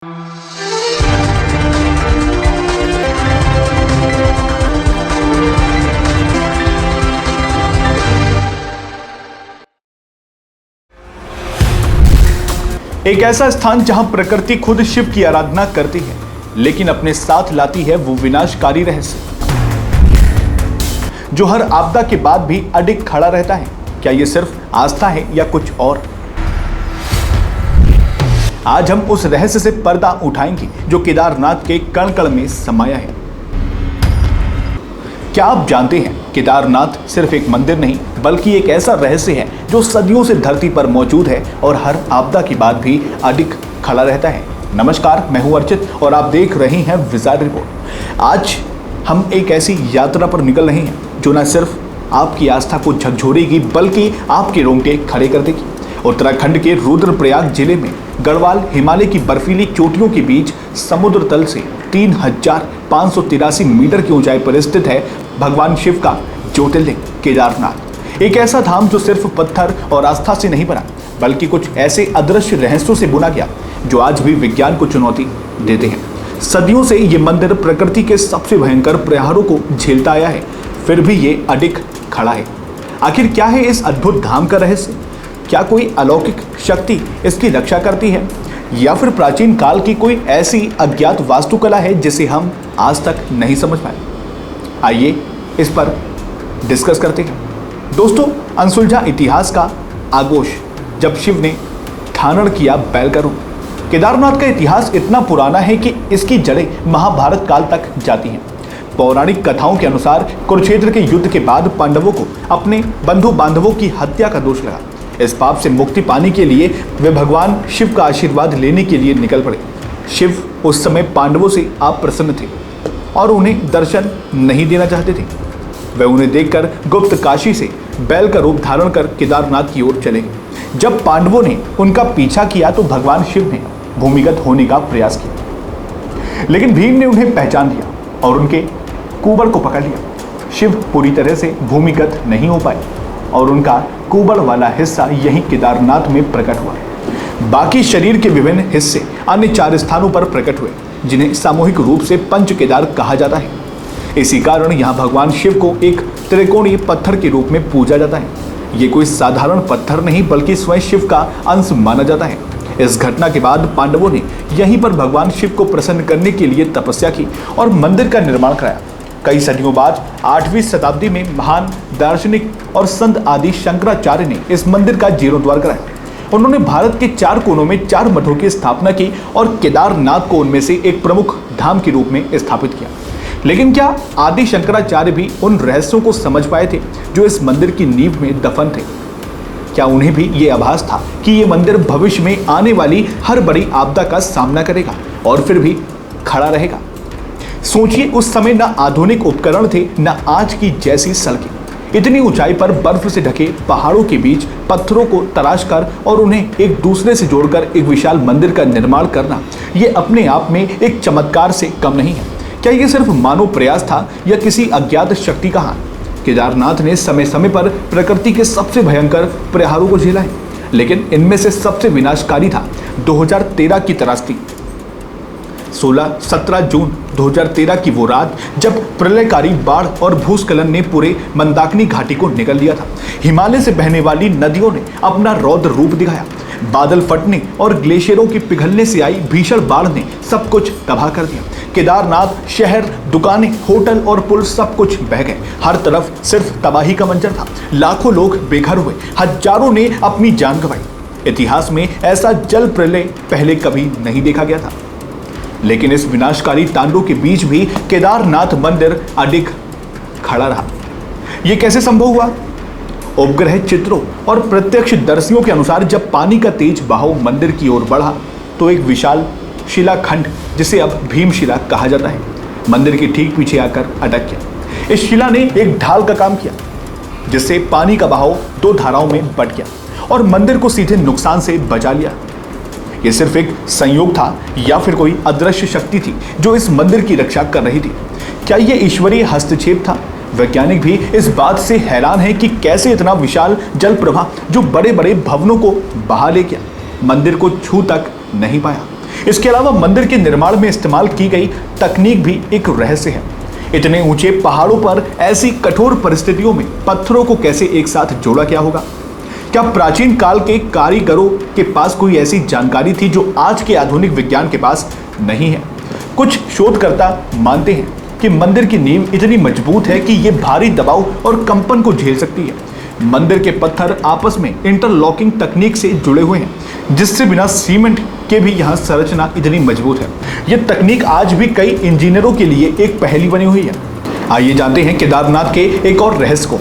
एक ऐसा स्थान जहां प्रकृति खुद शिव की आराधना करती है, लेकिन अपने साथ लाती है वो विनाशकारी रहस्य जो हर आपदा के बाद भी अडिग खड़ा रहता है। क्या ये सिर्फ आस्था है या कुछ और? आज हम उस रहस्य से पर्दा उठाएंगे जो केदारनाथ के कण कण में समाया है। क्या आप जानते हैं, केदारनाथ सिर्फ एक मंदिर नहीं बल्कि एक ऐसा रहस्य है जो सदियों से धरती पर मौजूद है और हर आपदा के बाद भी अडिग खड़ा रहता है। नमस्कार, मैं हूं अर्चित और आप देख रहे हैं विज़ार्ड रिपोर्ट। आज हम एक ऐसी यात्रा पर निकल रहे हैं जो न सिर्फ आपकी आस्था को झकझोरेगी बल्कि आपके रोंगटे खड़े कर देगी। उत्तराखंड के रुद्रप्रयाग जिले में गढ़वाल हिमालय की बर्फीली चोटियों के बीच समुद्र तल से 3583 मीटर की ऊंचाई पर स्थित है भगवान शिव का ज्योतिर्लिंग केदारनाथ। एक ऐसा धाम जो सिर्फ पत्थर और आस्था से नहीं बना बल्कि कुछ ऐसे अदृश्य रहस्यों से बुना गया जो आज भी विज्ञान को चुनौती देते हैं। सदियों से ये मंदिर प्रकृति के सबसे भयंकर प्रहारों को झेलता आया है, फिर भी ये अडिग खड़ा है। आखिर क्या है इस अद्भुत धाम का रहस्य? क्या कोई अलौकिक शक्ति इसकी रक्षा करती है या फिर प्राचीन काल की कोई ऐसी अज्ञात वास्तुकला है जिसे हम आज तक नहीं समझ पाए? आइए इस पर डिस्कस करते हैं। दोस्तों, अनसुलझा इतिहास का आगोश जब शिव ने धारण किया बैल का रूप। केदारनाथ का इतिहास इतना पुराना है कि इसकी जड़ें महाभारत काल तक जाती हैं। पौराणिक कथाओं के अनुसार कुरुक्षेत्र के युद्ध के बाद पांडवों को अपने बंधु बांधवों की हत्या का दोष लगा। इस पाप से मुक्ति पाने के लिए वे भगवान शिव का आशीर्वाद लेने के लिए निकल पड़े। शिव उस समय पांडवों से अप्रसन्न थे और उन्हें दर्शन नहीं देना चाहते थे। वे उन्हें देखकर गुप्त काशी से बैल का रूप धारण कर केदारनाथ की ओर चले गए। जब पांडवों ने उनका पीछा किया तो भगवान शिव ने भूमिगत होने का प्रयास किया, लेकिन भीम ने उन्हें पहचान लिया और उनके कुबड़ को पकड़ लिया। शिव पूरी तरह से भूमिगत नहीं हो पाए और उनका कुबड़ वाला हिस्सा यहीं केदारनाथ में प्रकट हुआ। बाकी शरीर के विभिन्न हिस्से अन्य 4 स्थानों पर प्रकट हुए जिन्हें सामूहिक रूप से पंच केदार कहा जाता है। इसी कारण यहाँ भगवान शिव को एक त्रिकोणीय पत्थर के रूप में पूजा जाता है। ये कोई साधारण पत्थर नहीं बल्कि स्वयं शिव का अंश माना जाता है। इस घटना के बाद पांडवों ने यहीं पर भगवान शिव को प्रसन्न करने के लिए तपस्या की और मंदिर का निर्माण कराया। कई सदियों बाद 8वीं शताब्दी में महान दार्शनिक और संत आदि शंकराचार्य ने इस मंदिर का जीर्णोद्धार कराया। उन्होंने भारत के 4 कोनों में 4 मठों की स्थापना की और केदारनाथ को उनमें से एक प्रमुख धाम के रूप में स्थापित किया। लेकिन क्या आदि शंकराचार्य भी उन रहस्यों को समझ पाए थे जो इस मंदिर की नींव में दफन थे? क्या उन्हें भी ये आभास था कि ये मंदिर भविष्य में आने वाली हर बड़ी आपदा का सामना करेगा और फिर भी खड़ा रहेगा? सोचिए, उस समय न आधुनिक उपकरण थे न आज की जैसी सड़कें। इतनी ऊंचाई पर बर्फ से ढके पहाड़ों के बीच पत्थरों को तराश कर और उन्हें एक दूसरे से जोड़कर एक विशाल मंदिर का निर्माण करना, ये अपने आप में एक चमत्कार से कम नहीं है। क्या ये सिर्फ मानव प्रयास था या किसी अज्ञात शक्ति का हाथ? केदारनाथ ने समय समय पर प्रकृति के सबसे भयंकर प्रहारों को झेला है, लेकिन इनमें से सबसे विनाशकारी था 2013 की त्रासदी। 16-17 जून 2013 की वो रात जब प्रलयकारी बाढ़ और भूस्खलन ने पूरे मंदाकिनी घाटी को निगल लिया था। हिमालय से बहने वाली नदियों ने अपना रौद्र रूप दिखाया। बादल फटने और ग्लेशियरों के पिघलने से आई भीषण बाढ़ ने सब कुछ तबाह कर दिया। केदारनाथ शहर, दुकानें, होटल और पुल सब कुछ बह गए। हर तरफ सिर्फ तबाही का मंजर था। लाखों लोग बेघर हुए, हजारों ने अपनी जान गंवाई। इतिहास में ऐसा जल प्रलय पहले कभी नहीं देखा गया था। लेकिन इस विनाशकारी तांडव के बीच भी केदारनाथ मंदिर अडिग खड़ा रहा। यह कैसे संभव हुआ? उपग्रह चित्रों और प्रत्यक्षदर्शियों के अनुसार जब पानी का तेज बहाव मंदिर की ओर बढ़ा तो एक विशाल शिलाखंड, जिसे अब भीमशिला कहा जाता है, मंदिर के ठीक पीछे आकर अटक गया। इस शिला ने एक ढाल का काम किया जिससे पानी का बहाव 2 धाराओं में बट गया और मंदिर को सीधे नुकसान से बचा लिया। यह सिर्फ एक संयोग था या फिर कोई अदृश्य शक्ति थी जो इस मंदिर की रक्षा कर रही थी? क्या यह ईश्वरीय हस्तक्षेप था? वैज्ञानिक भी इस बात से हैरान है कि कैसे इतना विशाल जल प्रवाह जो बड़े बड़े भवनों को बहा ले गया, मंदिर को छू तक नहीं पाया। इसके अलावा मंदिर के निर्माण में इस्तेमाल की गई तकनीक भी एक रहस्य है। इतने ऊंचे पहाड़ों पर ऐसी कठोर परिस्थितियों में पत्थरों को कैसे एक साथ जोड़ा गया होगा? क्या प्राचीन काल के कारीगरों के पास कोई ऐसी जानकारी थी जो आज के आधुनिक विज्ञान के पास नहीं है? कुछ शोधकर्ता मानते हैं कि मंदिर की नींव इतनी मजबूत है कि ये भारी दबाव और कंपन को झेल सकती है। मंदिर के पत्थर आपस में इंटरलॉकिंग तकनीक से जुड़े हुए हैं, जिससे बिना सीमेंट के भी यहाँ संरचना इतनी मजबूत है। यह तकनीक आज भी कई इंजीनियरों के लिए एक पहेली बनी हुई है। आइए जानते हैं केदारनाथ के एक और रहस्य को।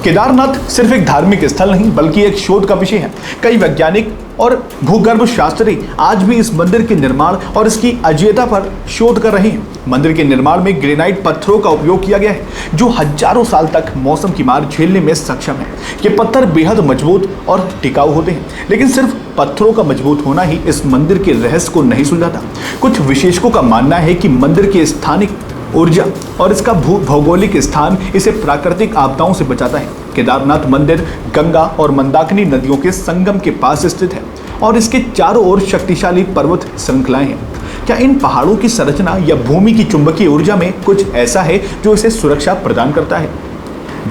केदारनाथ सिर्फ एक धार्मिक स्थल नहीं बल्कि एक शोध का विषय है। कई वैज्ञानिक और भूगर्भ शास्त्री आज भी इस मंदिर के निर्माण और इसकी अजेयता पर शोध कर रहे हैं। मंदिर के निर्माण में ग्रेनाइट पत्थरों का उपयोग किया गया है, जो हजारों साल तक मौसम की मार झेलने में सक्षम है। ये पत्थर बेहद मजबूत और टिकाऊ होते हैं, लेकिन सिर्फ पत्थरों का मजबूत होना ही इस मंदिर के रहस्य को नहीं सुलझाता। कुछ विशेषज्ञों का मानना है कि मंदिर के स्थानिक ऊर्जा और इसका भौगोलिक स्थान इसे प्राकृतिक आपदाओं से बचाता है। केदारनाथ मंदिर गंगा और मंदाकिनी नदियों के संगम के पास स्थित है और इसके चारों ओर शक्तिशाली पर्वत श्रृंखलाएं हैं। क्या इन पहाड़ों की संरचना या भूमि की चुंबकीय ऊर्जा में कुछ ऐसा है जो इसे सुरक्षा प्रदान करता है?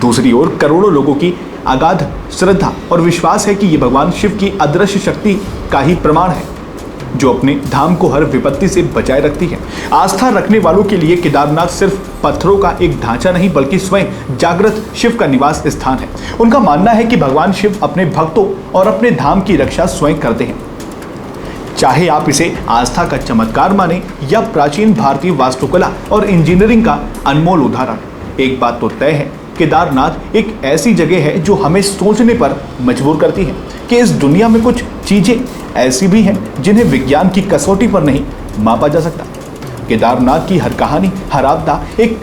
दूसरी ओर करोड़ों लोगों की अगाध श्रद्धा और विश्वास है कि ये भगवान शिव की अदृश्य शक्ति का ही प्रमाण है, जो अपने धाम को हर विपत्ति से बचाए रखती है। आस्था रखने वालों के लिए केदारनाथ सिर्फ पत्थरों का एक ढांचा नहीं बल्कि स्वयं जागृत शिव का निवास स्थान है। उनका मानना है कि भगवान शिव अपने भक्तों और अपने धाम की रक्षा स्वयं करते हैं। चाहे आप इसे आस्था का चमत्कार माने या प्राचीन भारतीय वास्तुकला और इंजीनियरिंग का अनमोल उदाहरण, एक बात तो तय है, केदारनाथ एक ऐसी जगह है जो हमें सोचने पर मजबूर करती है कि इस दुनिया में कुछ चीजें ऐसी भी हैं जिन्हें विज्ञान की कसौटी पर नहीं मापा जा सकता। केदारनाथ की हर कहानी, हर आपदा एक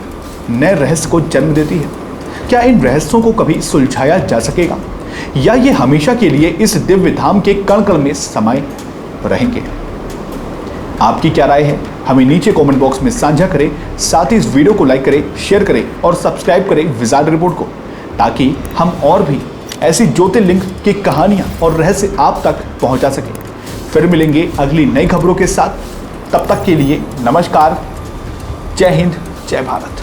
नए रहस्य को जन्म देती है। क्या इन रहस्यों को कभी सुलझाया जा सकेगा या ये हमेशा के लिए इस दिव्य धाम के कण कण में समाये रहेंगे? आपकी क्या राय है? हमें नीचे कमेंट बॉक्स में साझा करें। साथ ही इस वीडियो को लाइक करें, शेयर करें और सब्सक्राइब करें विजार्ड रिपोर्ट को, ताकि हम और भी ऐसी ज्योतिर्लिंग की कहानियां और रहस्य आप तक पहुंचा सकें। फिर मिलेंगे अगली नई खबरों के साथ। तब तक के लिए नमस्कार, जय हिंद, जय भारत।